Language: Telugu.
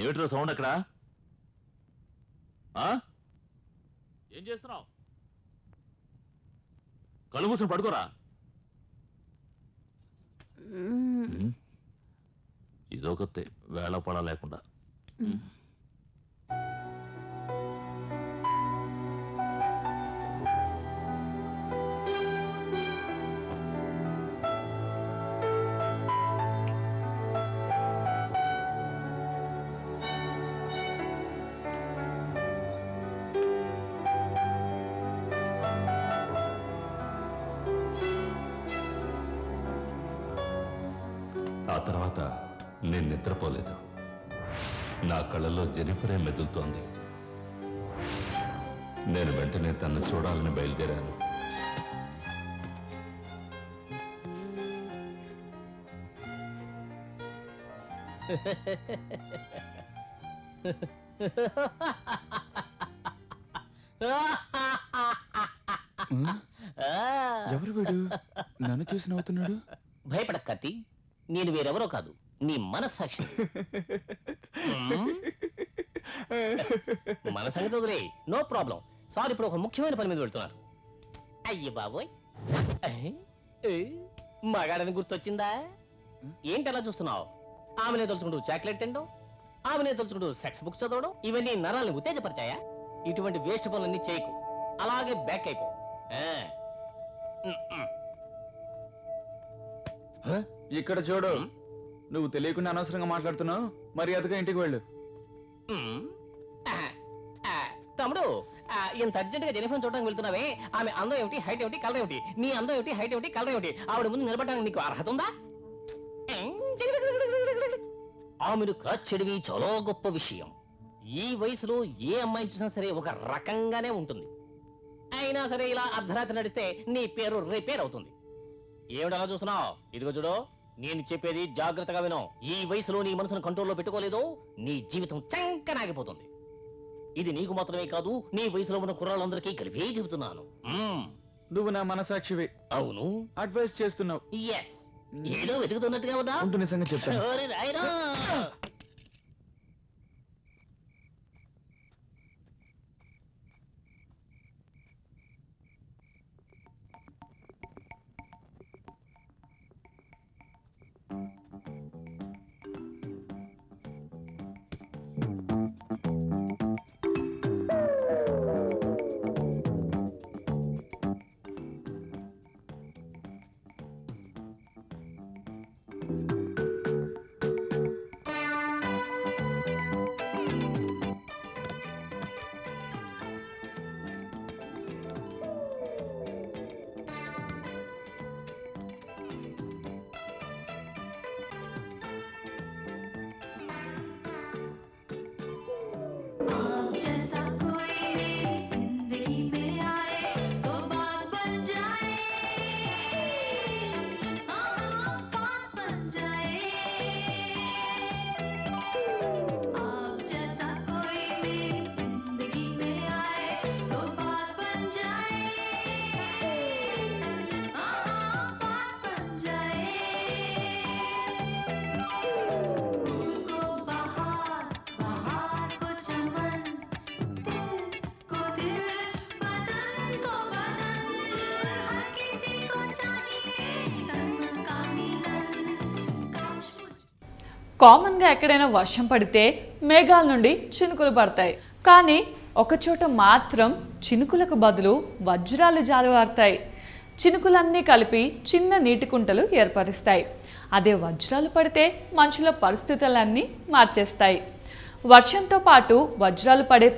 ఏమిట్రా సౌండ్ అక్కడ? ఏం చేస్తున్నావు? కళ్ళు మూసుకుని పడుకోరా. ఇదొకతే వేళ పడ లేకుండా. ఆ తర్వాత నేను నిద్రపోలేదు. నా కళ్ళలో జెనిఫరే మెదులుతోంది. నేను వెంటనే తన్ను చూడాలని బయలుదేరాను. ఎవరు వీడు? నన్ను చూసి నవ్వుతున్నాడు. భయపడక కత్తి, నేను వేరెవరో కాదు, నీ మనస్సాక్షి. మన సంగతి వదిలే, నో ప్రాబ్లం. సార్ ఇప్పుడు ఒక ముఖ్యమైన పని మీద వెళ్తున్నారు. అయ్యి బాబోయ్, మగాడని గుర్తొచ్చిందా? ఏంటి అలా చూస్తున్నావు? ఆమెనే తలుచుకుంటూ చాక్లెట్ తినడం, ఆమెనే తలుచుకుంటూ సెక్స్ బుక్స్ చదవడం, ఇవన్నీ నరాలను ఉత్తేజపరిచాయా? ఇటువంటి వేస్ట్ పనులన్నీ చేయకు, అలాగే బ్యాక్ అయిపో. ఇక్కడ చూడు, నువ్వు తెలియకుండా అనవసరంగా మాట్లాడుతున్నావు. మర్యాదగా ఇంటికి వెళ్ళు. తమ్ముడు, ఇంత అర్జెంట్ గా జెనిఫర్ చూడడానికి వెళ్తున్నావే, ఆమె అందం ఏమిటి, హైట్ ఏమిటి, కలర్ ఏమిటి? నీ అందం ఏమిటి, హైట్ ఏమిటి, కలర్ ఏమిటి? ఆవిడ ముందు నిలబడడానికి నీకు అర్హత ఉందా? ఆమెను కాచెడివి చాలా గొప్ప విషయం. ఈ వయసులో ఏ అమ్మాయిని చూసినా సరే ఒక రకంగానే ఉంటుంది. అయినా సరే ఇలా అర్ధరాత్రి నడిస్తే నీ పేరు రిపేర్ అవుతుంది. ఏమిటి అలా చూస్తున్నావు? ఇదిగో చూడు, నేను చెప్పేది జాగ్రత్తగా విను. ఈ వయసులో నీ మనసును కంట్రోల్లో పెట్టుకోలేదు, నీ జీవితం చంకనాగిపోతుంది. ఇది నీకు మాత్రమే కాదు, నీ వయసులో ఉన్న కుర్రాళ్ళందరికీ కలిపే చెబుతున్నాను. నువ్వు నా మనసాక్షివి. అవును, అడ్వైస్ చేస్తున్నావు. ఎస్. ఏదో వెతుకుతున్నట్టుగా ఉన్నా. ఉంటూ నిజంగా చెప్తాను. కామన్గా ఎక్కడైనా వర్షం పడితే మేఘాల నుండి చినుకులు పడతాయి. కానీ ఒకచోట మాత్రం చినుకులకు బదులు వజ్రాలు జాలువారుతాయి. చినుకులన్నీ కలిపి చిన్న నీటి కుంటలు ఏర్పరుస్తాయి. అదే వజ్రాలు పడితే మనుషుల పరిస్థితులన్నీ మార్చేస్తాయి. వర్షంతో పాటు వజ్రాలు పడే